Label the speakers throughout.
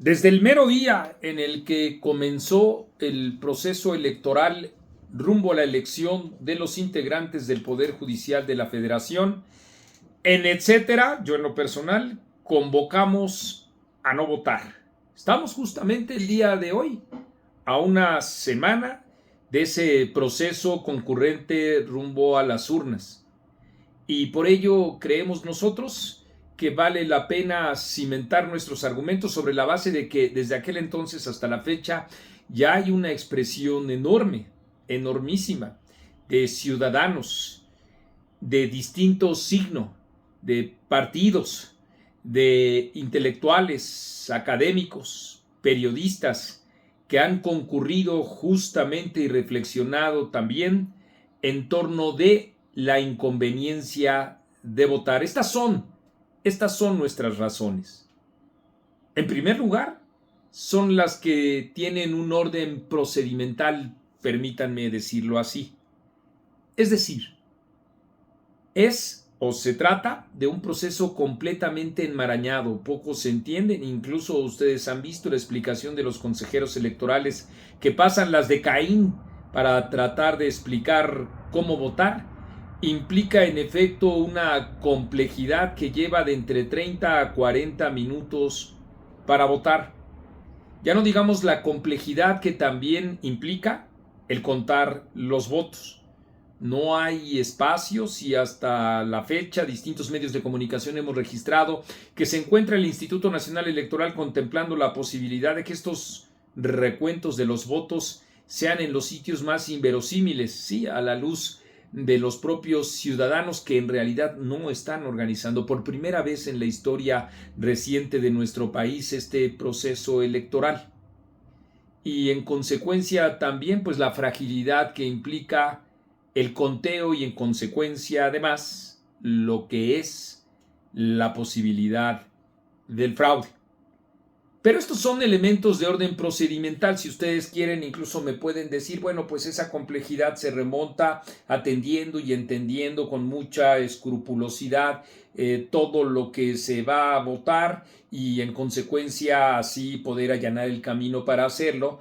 Speaker 1: Desde el mero día en el que comenzó el proceso electoral rumbo a la elección de los integrantes del Poder Judicial de la Federación, en etcétera, yo en lo personal, convocamos a no votar. Estamos justamente el día de hoy, a una semana de ese proceso concurrente rumbo a las urnas. Y por ello creemos nosotros que vale la pena cimentar nuestros argumentos sobre la base de que desde aquel entonces hasta la fecha ya hay una expresión enorme, enormísima, de ciudadanos de distinto signo, de partidos, de intelectuales, académicos, periodistas, que han concurrido justamente y reflexionado también en torno de la inconveniencia de votar. Estas son nuestras razones. En primer lugar, son las que tienen un orden procedimental, permítanme decirlo así. Es decir, se trata de un proceso completamente enmarañado, pocos se entienden, incluso ustedes han visto la explicación de los consejeros electorales que pasan las de Caín para tratar de explicar cómo votar. Implica en efecto una complejidad que lleva de entre 30 a 40 minutos para votar. Ya no digamos la complejidad que también implica el contar los votos. No hay espacios y hasta la fecha distintos medios de comunicación hemos registrado que se encuentra el Instituto Nacional Electoral contemplando la posibilidad de que estos recuentos de los votos sean en los sitios más inverosímiles, sí, a la luz de los propios ciudadanos que en realidad no están organizando por primera vez en la historia reciente de nuestro país este proceso electoral. Y en consecuencia también pues la fragilidad que implica el conteo y en consecuencia además lo que es la posibilidad del fraude. Pero estos son elementos de orden procedimental. Si ustedes quieren, incluso me pueden decir, bueno, pues esa complejidad se remonta atendiendo y entendiendo con mucha escrupulosidad todo lo que se va a votar y en consecuencia así poder allanar el camino para hacerlo.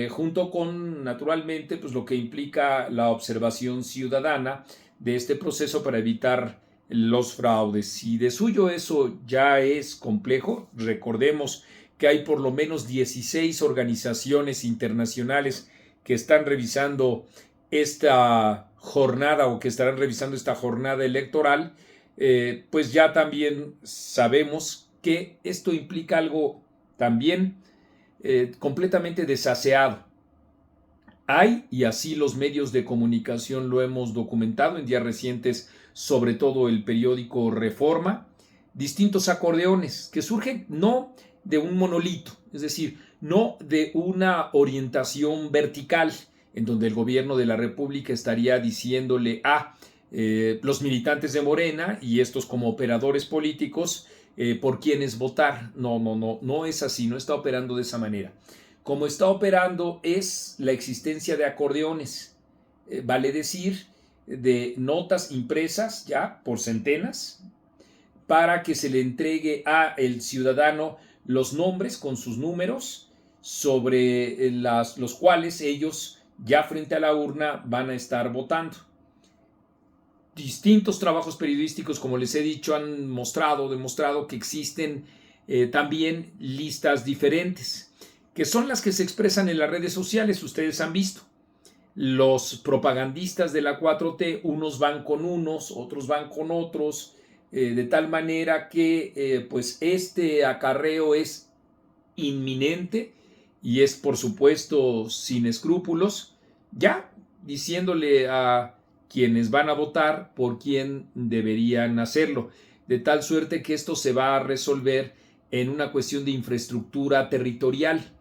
Speaker 1: Junto con, naturalmente, pues lo que implica la observación ciudadana de este proceso para evitar los fraudes. Si de suyo eso ya es complejo, recordemos que hay por lo menos 16 organizaciones internacionales que están revisando esta jornada o que estarán revisando esta jornada electoral, pues ya también sabemos que esto implica algo también completamente desaseado. Hay, y así los medios de comunicación lo hemos documentado en días recientes, sobre todo el periódico Reforma, distintos acordeones que surgen no de un monolito, es decir, no de una orientación vertical en donde el gobierno de la República estaría diciéndole a los militantes de Morena y estos como operadores políticos por quiénes votar. No es así, no está operando de esa manera. Como está operando es la existencia de acordeones, vale decir, de notas impresas ya por centenas, para que se le entregue a el ciudadano los nombres con sus números sobre los cuales ellos ya frente a la urna van a estar votando. Distintos trabajos periodísticos, como les he dicho, han demostrado que existen también listas diferentes, que son las que se expresan en las redes sociales. Ustedes han visto. Los propagandistas de la 4T, unos van con unos, otros van con otros, de tal manera que pues este acarreo es inminente y es por supuesto sin escrúpulos, ya diciéndole a quienes van a votar por quién deberían hacerlo, de tal suerte que esto se va a resolver en una cuestión de infraestructura territorial.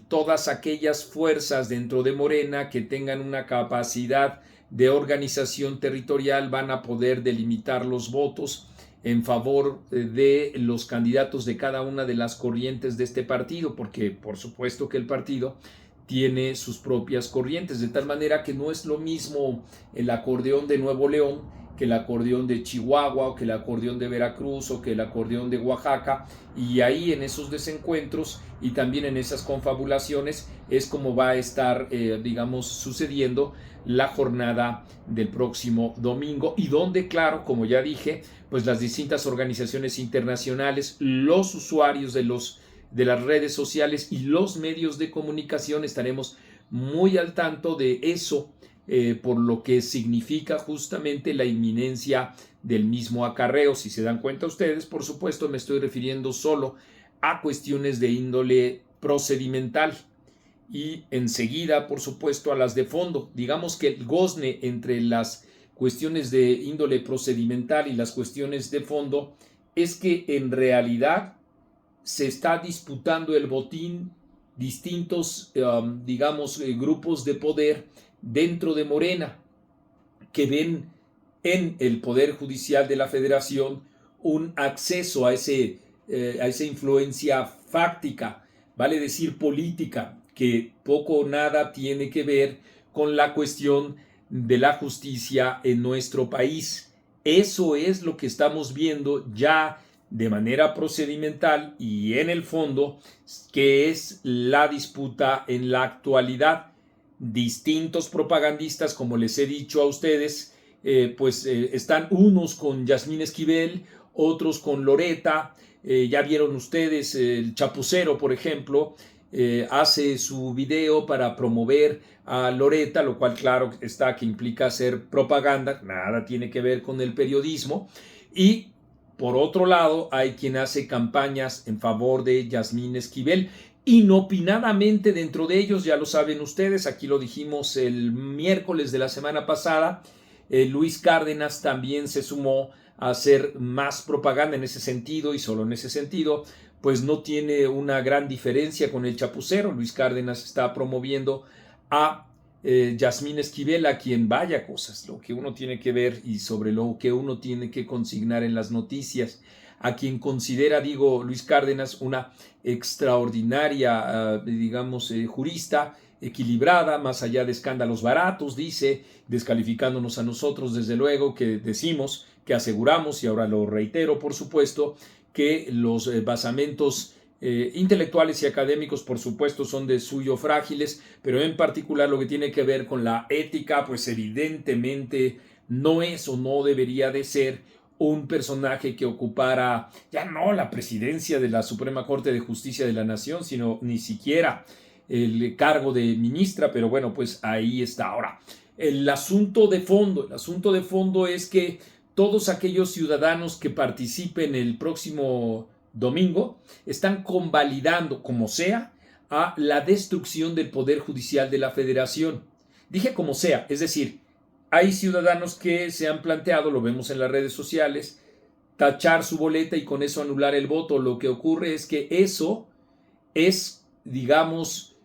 Speaker 1: Todas aquellas fuerzas dentro de Morena que tengan una capacidad de organización territorial van a poder delimitar los votos en favor de los candidatos de cada una de las corrientes de este partido, porque por supuesto que el partido tiene sus propias corrientes, de tal manera que no es lo mismo el acordeón de Nuevo León que el acordeón de Chihuahua, o que el acordeón de Veracruz, o que el acordeón de Oaxaca, y ahí en esos desencuentros y también en esas confabulaciones es como va a estar, digamos, sucediendo la jornada del próximo domingo, y donde, claro, como ya dije, pues las distintas organizaciones internacionales, los usuarios de las redes sociales y los medios de comunicación estaremos muy al tanto de eso, por lo que significa justamente la inminencia del mismo acarreo. Si se dan cuenta ustedes, por supuesto, me estoy refiriendo solo a cuestiones de índole procedimental y enseguida, por supuesto, a las de fondo. Digamos que el gozne entre las cuestiones de índole procedimental y las cuestiones de fondo es que en realidad se está disputando el botín distintos, digamos, grupos de poder dentro de Morena, que ven en el Poder Judicial de la Federación un acceso a esa influencia fáctica, vale decir política, que poco o nada tiene que ver con la cuestión de la justicia en nuestro país. Eso es lo que estamos viendo ya de manera procedimental y en el fondo, que es la disputa en la actualidad. Distintos propagandistas, como les he dicho a ustedes, están unos con Yasmín Esquivel, otros con Loretta. Ya vieron ustedes, el Chapucero, por ejemplo, hace su video para promover a Loretta, lo cual claro está que implica hacer propaganda, nada tiene que ver con el periodismo. Y por otro lado, hay quien hace campañas en favor de Yasmín Esquivel, inopinadamente dentro de ellos, ya lo saben ustedes, aquí lo dijimos el miércoles de la semana pasada, Luis Cárdenas también se sumó a hacer más propaganda en ese sentido, y solo en ese sentido, pues no tiene una gran diferencia con el Chapucero. Luis Cárdenas está promoviendo a Yasmín Esquivel, a quien, vaya cosas, lo que uno tiene que ver y sobre lo que uno tiene que consignar en las noticias, a quien considera, digo, Luis Cárdenas, una extraordinaria, digamos, jurista, equilibrada, más allá de escándalos baratos, dice, descalificándonos a nosotros, desde luego, que decimos, que aseguramos, y ahora lo reitero, por supuesto, que los basamentos intelectuales y académicos, por supuesto, son de suyo frágiles, pero en particular lo que tiene que ver con la ética, pues evidentemente no es o no debería de ser un personaje que ocupara ya no la presidencia de la Suprema Corte de Justicia de la Nación, sino ni siquiera el cargo de ministra, pero bueno, pues ahí está. Ahora, el asunto de fondo es que todos aquellos ciudadanos que participen el próximo domingo están convalidando, como sea, a la destrucción del Poder Judicial de la Federación. Dije como sea, es decir, hay ciudadanos que se han planteado, lo vemos en las redes sociales, tachar su boleta y con eso anular el voto. Lo que ocurre es que eso es, digamos,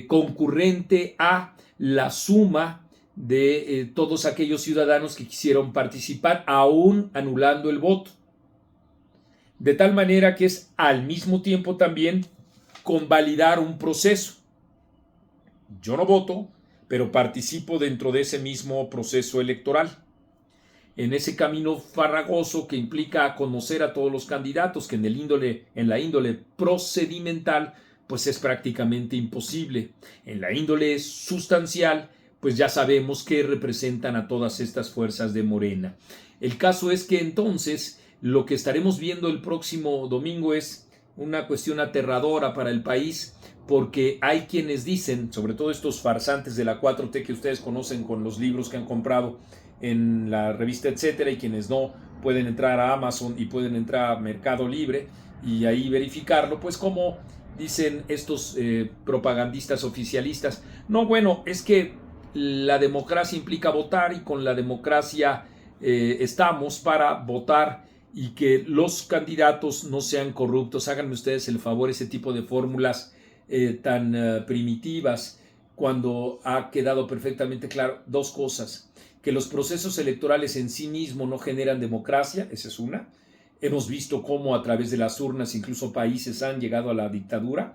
Speaker 1: concurrente a la suma de todos aquellos ciudadanos que quisieron participar, aún anulando el voto. De tal manera que es al mismo tiempo también convalidar un proceso. Yo no voto, pero participo dentro de ese mismo proceso electoral, en ese camino farragoso que implica conocer a todos los candidatos, que en la índole procedimental pues es prácticamente imposible. En la índole sustancial, pues ya sabemos que representan a todas estas fuerzas de Morena. El caso es que entonces lo que estaremos viendo el próximo domingo es una cuestión aterradora para el país, porque hay quienes dicen, sobre todo estos farsantes de la 4T que ustedes conocen con los libros que han comprado en la revista etcétera, y quienes no pueden entrar a Amazon y pueden entrar a Mercado Libre y ahí verificarlo, pues como dicen estos propagandistas oficialistas, no, bueno, es que la democracia implica votar y con la democracia estamos para votar y que los candidatos no sean corruptos. Háganme ustedes el favor, ese tipo de fórmulas tan primitivas, cuando ha quedado perfectamente claro dos cosas: que los procesos electorales en sí mismos no generan democracia, esa es una. Hemos visto cómo a través de las urnas incluso países han llegado a la dictadura.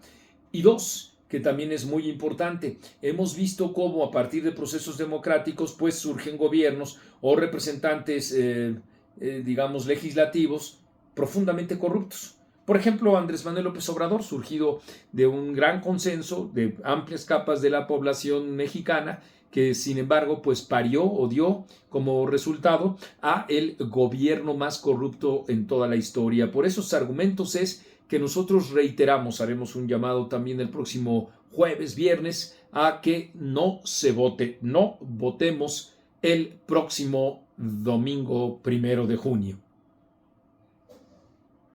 Speaker 1: Y dos, que también es muy importante. Hemos visto cómo a partir de procesos democráticos pues surgen gobiernos o representantes, digamos, legislativos profundamente corruptos. Por ejemplo, Andrés Manuel López Obrador, surgido de un gran consenso de amplias capas de la población mexicana, que sin embargo pues parió o dio como resultado a el gobierno más corrupto en toda la historia. Por esos argumentos es que nosotros reiteramos, haremos un llamado también el próximo jueves, viernes, a que no se vote, no votemos el próximo domingo 1 de junio.